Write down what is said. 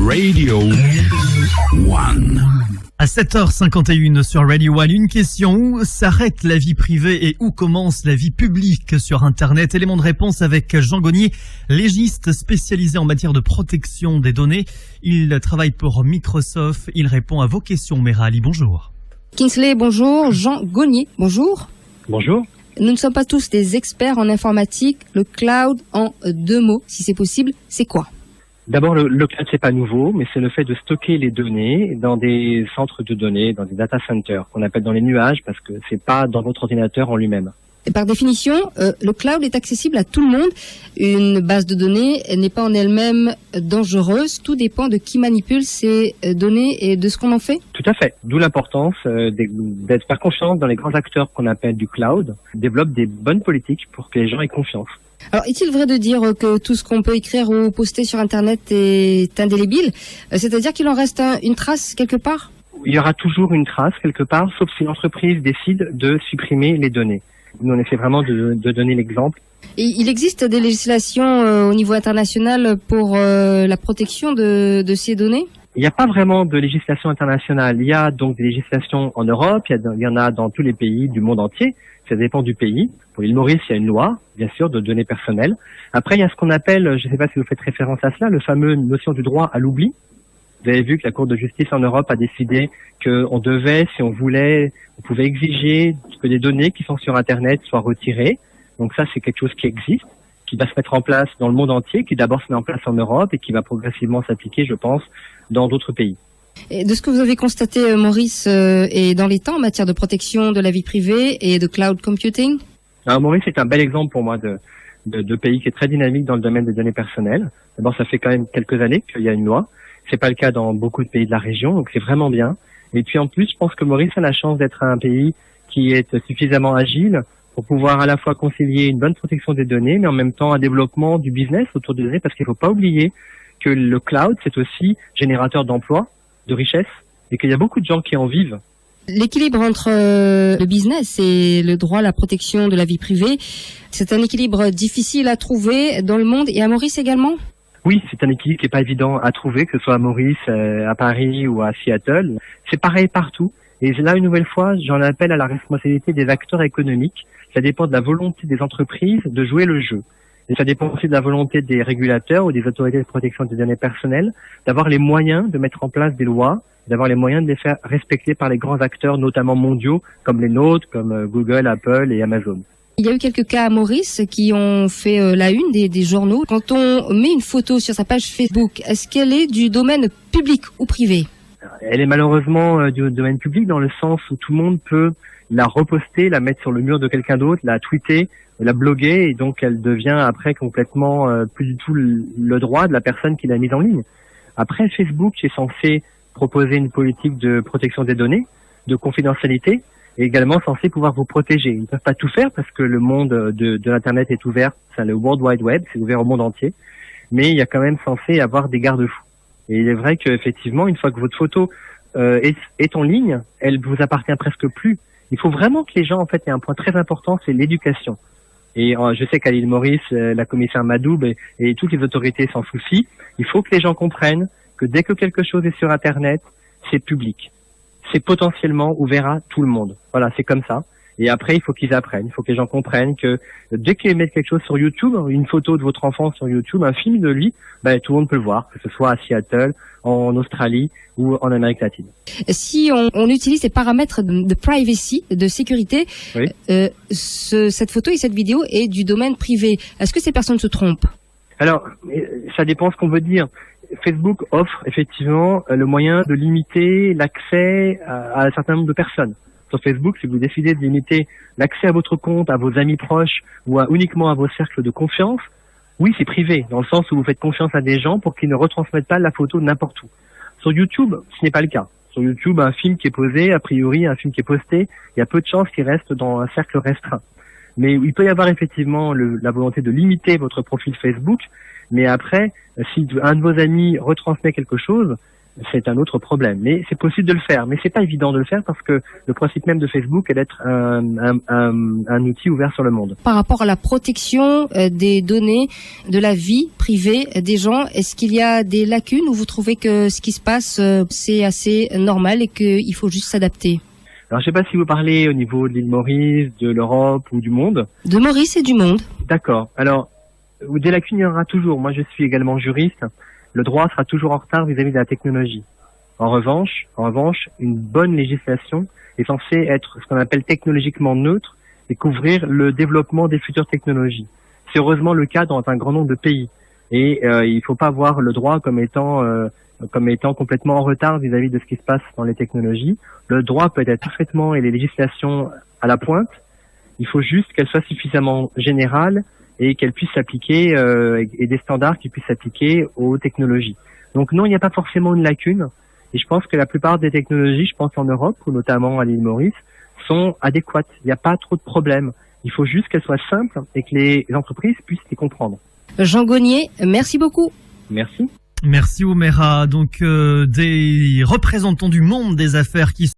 Radio One. À 7h51 sur Radio One, une question: où s'arrête la vie privée et où commence la vie publique sur Internet? Élément de réponse avec Jean Gognier, légiste spécialisé en matière de protection des données. Il travaille pour Microsoft. Il répond à vos questions. Mera Ali, bonjour. Kinsley, bonjour. Jean Gognier, bonjour. Bonjour. Nous ne sommes pas tous des experts en informatique. Le cloud, en 2 mots, si c'est possible, c'est quoi? D'abord, le cloud, c'est pas nouveau, mais c'est le fait de stocker les données dans des centres de données, dans des data centers, qu'on appelle dans les nuages, parce que c'est pas dans votre ordinateur en lui-même. Et par définition, le cloud est accessible à tout le monde. Une base de données n'est pas en elle-même dangereuse. Tout dépend de qui manipule ces données et de ce qu'on en fait. Tout à fait. D'où l'importance d'être faire confiance dans les grands acteurs qu'on appelle du cloud, développent des bonnes politiques pour que les gens aient confiance. Alors, est-il vrai de dire que tout ce qu'on peut écrire ou poster sur Internet est indélébile? C'est-à-dire qu'il en reste une trace quelque part? Il y aura toujours une trace quelque part, sauf si l'entreprise décide de supprimer les données. Nous, on essaie vraiment de donner l'exemple. Et il existe des législations au niveau international pour la protection de ces données? Il n'y a pas vraiment de législation internationale. Il y a donc des législations en Europe, il y en a dans tous les pays du monde entier. Ça dépend du pays. Pour l'île Maurice, il y a une loi, bien sûr, de données personnelles. Après, il y a ce qu'on appelle, je ne sais pas si vous faites référence à cela, le fameux notion du droit à l'oubli. Vous avez vu que la Cour de justice en Europe a décidé qu'on devait, si on voulait, on pouvait exiger que les données qui sont sur Internet soient retirées. Donc ça, c'est quelque chose qui existe, qui va se mettre en place dans le monde entier, qui d'abord se met en place en Europe et qui va progressivement s'appliquer, je pense, dans d'autres pays. Et de ce que vous avez constaté, Maurice, est dans les temps en matière de protection de la vie privée et de cloud computing? Alors, Maurice est un bel exemple pour moi de pays qui est très dynamique dans le domaine des données personnelles. D'abord, ça fait quand même quelques années qu'il y a une loi. C'est pas le cas dans beaucoup de pays de la région, donc c'est vraiment bien. Et puis en plus, je pense que Maurice a la chance d'être un pays qui est suffisamment agile pour pouvoir à la fois concilier une bonne protection des données, mais en même temps un développement du business autour des données, parce qu'il faut pas oublier que le cloud, c'est aussi générateur d'emplois, de richesse, et qu'il y a beaucoup de gens qui en vivent. L'équilibre entre le business et le droit à la protection de la vie privée, c'est un équilibre difficile à trouver dans le monde et à Maurice également? Oui, c'est un équilibre qui est pas évident à trouver, que ce soit à Maurice, à Paris ou à Seattle. C'est pareil partout. Et là, une nouvelle fois, j'en appelle à la responsabilité des acteurs économiques. Ça dépend de la volonté des entreprises de jouer le jeu. Et ça dépend aussi de la volonté des régulateurs ou des autorités de protection des données personnelles d'avoir les moyens de mettre en place des lois, d'avoir les moyens de les faire respecter par les grands acteurs, notamment mondiaux, comme les nôtres, comme Google, Apple et Amazon. Il y a eu quelques cas à Maurice qui ont fait la une des journaux. Quand on met une photo sur sa page Facebook, est-ce qu'elle est du domaine public ou privé? Elle est malheureusement du domaine public dans le sens où tout le monde peut la reposter, la mettre sur le mur de quelqu'un d'autre, la tweeter, la bloguer, et donc elle devient après complètement plus du tout le droit de la personne qui l'a mise en ligne. Après, Facebook est censé proposer une politique de protection des données, de confidentialité, et également censé pouvoir vous protéger. Ils ne peuvent pas tout faire parce que le monde de l'Internet est ouvert, c'est le World Wide Web, c'est ouvert au monde entier, mais il y a quand même censé avoir des garde-fous. Et il est vrai qu'effectivement, une fois que votre photo est en ligne, elle vous appartient presque plus. Il faut vraiment que les gens, en fait, il y a un point très important, c'est l'éducation. Et je sais qu'à l'île Maurice, la commissaire Madoub et toutes les autorités s'en soucient. Il faut que les gens comprennent que dès que quelque chose est sur Internet, c'est public. C'est potentiellement ouvert à tout le monde. Voilà, c'est comme ça. Et après, il faut qu'ils apprennent. Il faut que les gens comprennent que dès qu'ils mettent quelque chose sur YouTube, une photo de votre enfant sur YouTube, un film de lui, tout le monde peut le voir, que ce soit à Seattle, en Australie ou en Amérique latine. Si on utilise les paramètres de privacy, de sécurité, oui. Cette photo et cette vidéo est du domaine privé. Est-ce que ces personnes se trompent? Alors, ça dépend ce qu'on veut dire. Facebook offre effectivement le moyen de limiter l'accès à un certain nombre de personnes. Sur Facebook, si vous décidez de limiter l'accès à votre compte, à vos amis proches ou uniquement à vos cercles de confiance, oui, c'est privé, dans le sens où vous faites confiance à des gens pour qu'ils ne retransmettent pas la photo n'importe où. Sur YouTube, ce n'est pas le cas. Sur YouTube, un film qui est posé, a priori, un film qui est posté, il y a peu de chances qu'il reste dans un cercle restreint. Mais il peut y avoir effectivement la volonté de limiter votre profil Facebook, mais après, si un de vos amis retransmet quelque chose, c'est un autre problème. Mais c'est possible de le faire. Mais c'est pas évident de le faire parce que le principe même de Facebook est d'être un outil ouvert sur le monde. Par rapport à la protection des données, de la vie privée des gens, est-ce qu'il y a des lacunes ou vous trouvez que ce qui se passe, c'est assez normal et qu'il faut juste s'adapter? Alors, je sais pas si vous parlez au niveau de l'île Maurice, de l'Europe ou du monde. De Maurice et du monde. D'accord. Alors, des lacunes, il y en aura toujours. Moi, je suis également juriste. Le droit sera toujours en retard vis-à-vis de la technologie. En revanche, une bonne législation est censée être ce qu'on appelle technologiquement neutre et couvrir le développement des futures technologies. C'est heureusement le cas dans un grand nombre de pays. Et il ne faut pas voir le droit comme étant complètement en retard vis-à-vis de ce qui se passe dans les technologies. Le droit peut être parfaitement et les législations à la pointe. Il faut juste qu'elles soient suffisamment générales et qu'elles puissent s'appliquer et des standards qui puissent s'appliquer aux technologies. Donc non, il n'y a pas forcément une lacune. Et je pense que la plupart des technologies, je pense en Europe ou notamment à l'île Maurice, sont adéquates. Il n'y a pas trop de problèmes. Il faut juste qu'elles soient simples et que les entreprises puissent les comprendre. Jean Gonier, merci beaucoup. Merci. Merci Oumera. Donc des représentants du monde des affaires qui